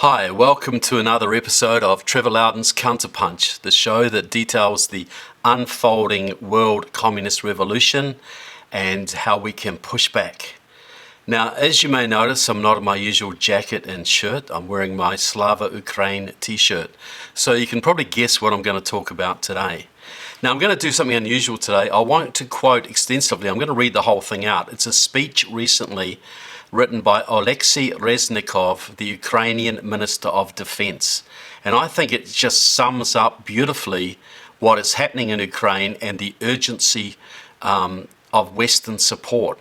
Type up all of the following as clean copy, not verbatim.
Hi, welcome to another episode of Trevor Loudon's Counterpunch, the show that details the unfolding world communist revolution and how we can push back. Now, as you may notice, I'm not in my usual jacket and shirt. I'm wearing my Slava Ukraine t-shirt. So you can probably guess what I'm going to talk about today. Now, I'm going to do something unusual today. I won't to quote extensively. I'm going to read the whole thing out. It's a speech recently written by Oleksii Reznikov, the Ukrainian Minister of Defense. And I think it just sums up beautifully what is happening in Ukraine and the urgency of Western support.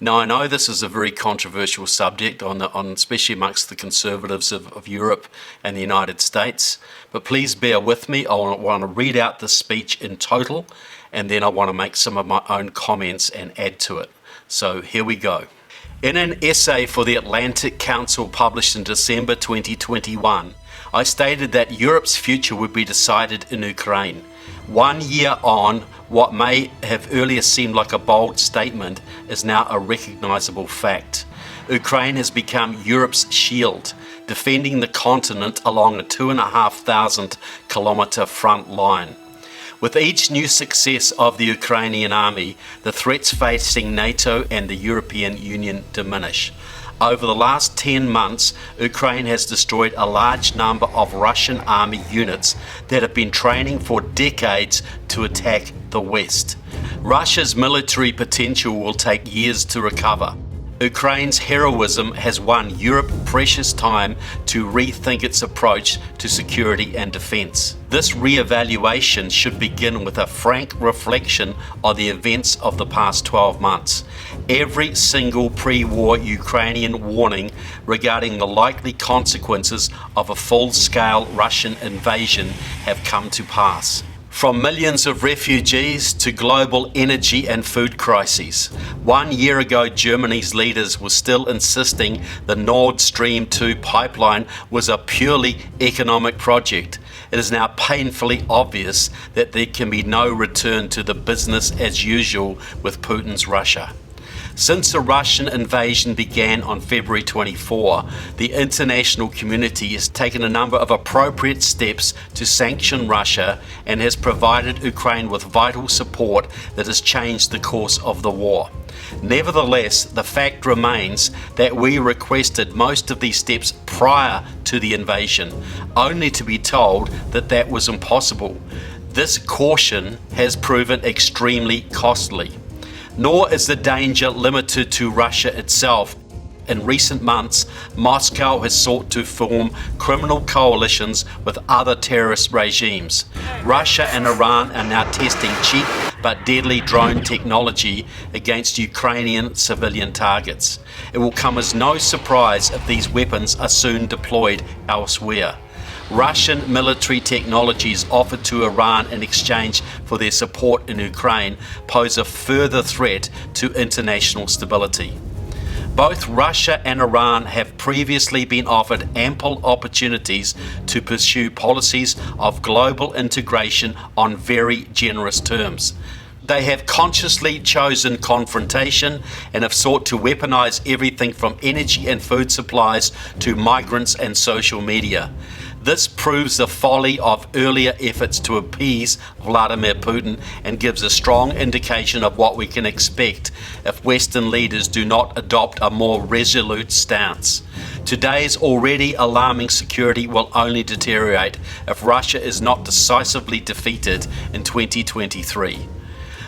Now, I know this is a very controversial subject, especially amongst the conservatives of Europe and the United States, but please bear with me. I want to read out the speech in total, and then I want to make some of my own comments and add to it. So here we go. In an essay for the Atlantic Council published in December 2021, I stated that Europe's future would be decided in Ukraine. 1 year on, what may have earlier seemed like a bold statement is now a recognizable fact. Ukraine has become Europe's shield, defending the continent along a 2,500 kilometer front line. With each new success of the Ukrainian army, the threats facing NATO and the European Union diminish. Over the last 10 months, Ukraine has destroyed a large number of Russian army units that have been training for decades to attack the West. Russia's military potential will take years to recover. Ukraine's heroism has won Europe precious time to rethink its approach to security and defense. This re-evaluation should begin with a frank reflection on the events of the past 12 months. Every single pre-war Ukrainian warning regarding the likely consequences of a full-scale Russian invasion have come to pass. From millions of refugees to global energy and food crises. 1 year ago, Germany's leaders were still insisting the Nord Stream 2 pipeline was a purely economic project. It is now painfully obvious that there can be no return to the business as usual with Putin's Russia. Since the Russian invasion began on February 24, the international community has taken a number of appropriate steps to sanction Russia and has provided Ukraine with vital support that has changed the course of the war. Nevertheless, the fact remains that we requested most of these steps prior to the invasion, only to be told that that was impossible. This caution has proven extremely costly. Nor is the danger limited to Russia itself. In recent months, Moscow has sought to form criminal coalitions with other terrorist regimes. Russia and Iran are now testing cheap but deadly drone technology against Ukrainian civilian targets. It will come as no surprise if these weapons are soon deployed elsewhere. Russian military technologies offered to Iran in exchange for their support in Ukraine pose a further threat to international stability. Both Russia and Iran have previously been offered ample opportunities to pursue policies of global integration on very generous terms. They have consciously chosen confrontation and have sought to weaponize everything from energy and food supplies to migrants and social media. This proves the folly of earlier efforts to appease Vladimir Putin and gives a strong indication of what we can expect if Western leaders do not adopt a more resolute stance. Today's already alarming security will only deteriorate if Russia is not decisively defeated in 2023.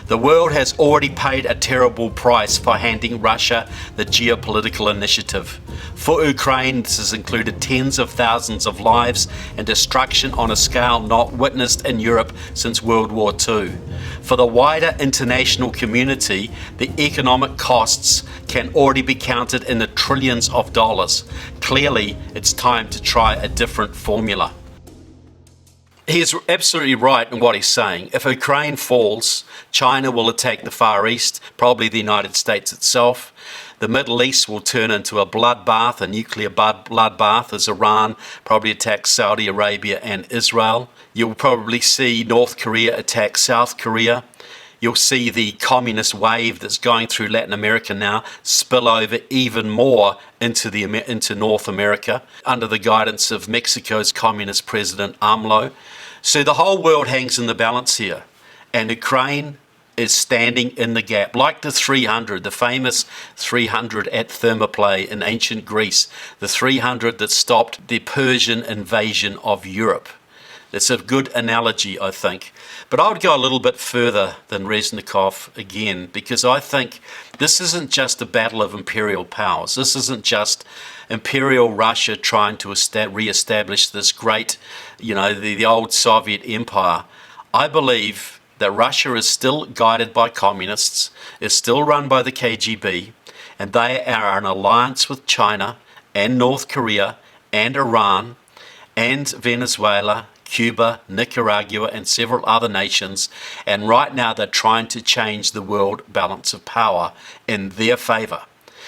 The world has already paid a terrible price for handing Russia the geopolitical initiative. For Ukraine, this has included tens of thousands of lives and destruction on a scale not witnessed in Europe since World War II. For the wider international community, the economic costs can already be counted in the trillions of dollars. Clearly, it's time to try a different formula. He's absolutely right in what he's saying. If Ukraine falls, China will attack the Far East, probably the United States itself. The Middle East will turn into a bloodbath, a nuclear bloodbath, as Iran probably attacks Saudi Arabia and Israel. You'll probably see North Korea attack South Korea. You'll see the communist wave that's going through Latin America now spill over even more into North America under the guidance of Mexico's communist president AMLO. So the whole world hangs in the balance here, and Ukraine is standing in the gap, like the 300, the famous 300 at Thermopylae in ancient Greece, the 300 that stopped the Persian invasion of Europe. It's a good analogy, I think. But I would go a little bit further than Reznikov again, because I think this isn't just a battle of imperial powers. This isn't just imperial Russia trying to re-establish this great, the old Soviet empire. I believe that Russia is still guided by communists, is still run by the KGB, and they are in alliance with China and North Korea and Iran and Venezuela, Cuba, Nicaragua, and several other nations. And right now they're trying to change the world balance of power in their favor.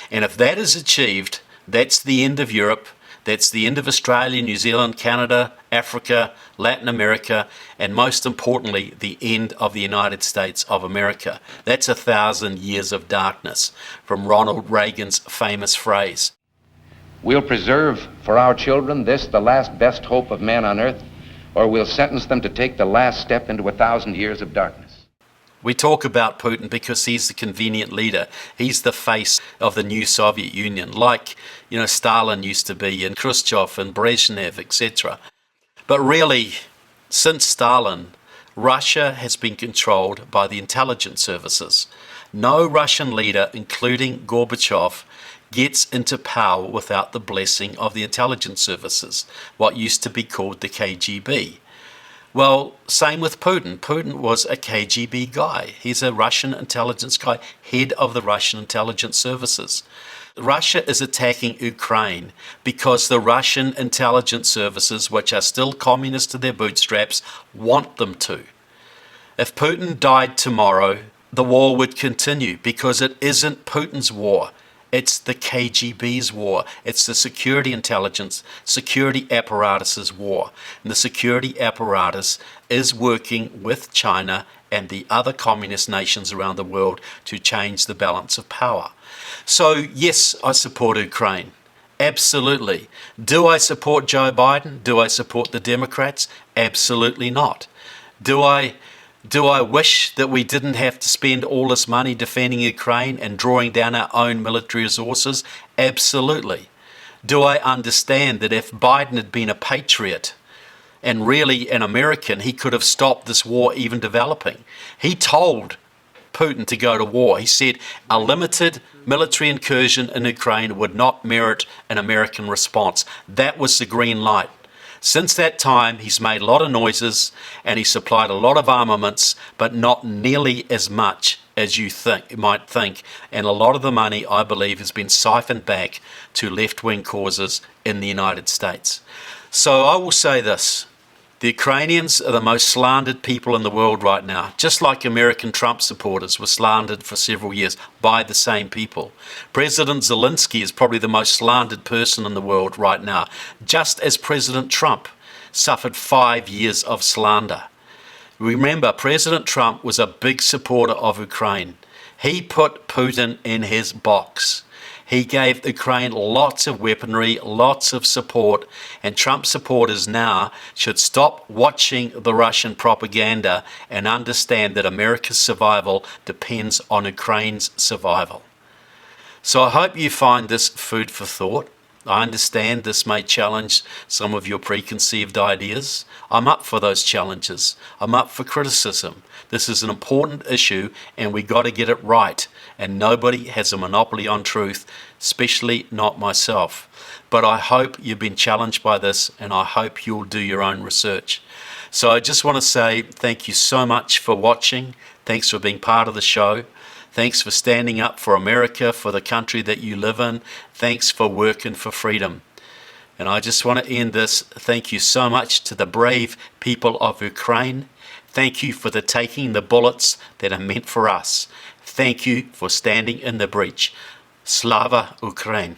And if that is achieved, that's the end of Europe. That's the end of Australia, New Zealand, Canada, Africa, Latin America, and most importantly, the end of the United States of America. That's 1,000 years of darkness, from Ronald Reagan's famous phrase. We'll preserve for our children this, the last best hope of man on earth, or we'll sentence them to take the last step into 1,000 years of darkness. We talk about Putin because he's the convenient leader. He's the face of the new Soviet Union, like, Stalin used to be, and Khrushchev and Brezhnev, etc. But really, since Stalin, Russia has been controlled by the intelligence services. No Russian leader, including Gorbachev, gets into power without the blessing of the intelligence services, what used to be called the KGB. Well, same with Putin. Putin was a KGB guy. He's a Russian intelligence guy, head of the Russian intelligence services. Russia is attacking Ukraine because the Russian intelligence services, which are still communist to their bootstraps, want them to. If Putin died tomorrow, the war would continue because it isn't Putin's war. It's the KGB's war. It's the security intelligence, security apparatus's war. And the security apparatus is working with China and the other communist nations around the world to change the balance of power. So, yes, I support Ukraine. Absolutely. Do I support Joe Biden? Do I support the Democrats? Absolutely not. Do I wish that we didn't have to spend all this money defending Ukraine and drawing down our own military resources? Absolutely. Do I understand that if Biden had been a patriot and really an American, he could have stopped this war even developing? He told Putin to go to war. He said a limited military incursion in Ukraine would not merit an American response. That was the green light. Since that time, he's made a lot of noises and he supplied a lot of armaments, but not nearly as much as you might think. And a lot of the money, I believe, has been siphoned back to left-wing causes in the United States. So I will say this. The Ukrainians are the most slandered people in the world right now, just like American Trump supporters were slandered for several years by the same people. President Zelensky is probably the most slandered person in the world right now, just as President Trump suffered 5 years of slander. Remember, President Trump was a big supporter of Ukraine. He put Putin in his box. He gave Ukraine lots of weaponry, lots of support, and Trump supporters now should stop watching the Russian propaganda and understand that America's survival depends on Ukraine's survival. So I hope you find this food for thought. I understand this may challenge some of your preconceived ideas. I'm up for those challenges. I'm up for criticism. This is an important issue and we got to get it right. And nobody has a monopoly on truth, especially not myself. But I hope you've been challenged by this and I hope you'll do your own research. So I just want to say thank you so much for watching. Thanks for being part of the show. Thanks for standing up for America, for the country that you live in. Thanks for working for freedom. And I just want to end this. Thank you so much to the brave people of Ukraine. Thank you for taking the bullets that are meant for us. Thank you for standing in the breach. Slava Ukraine.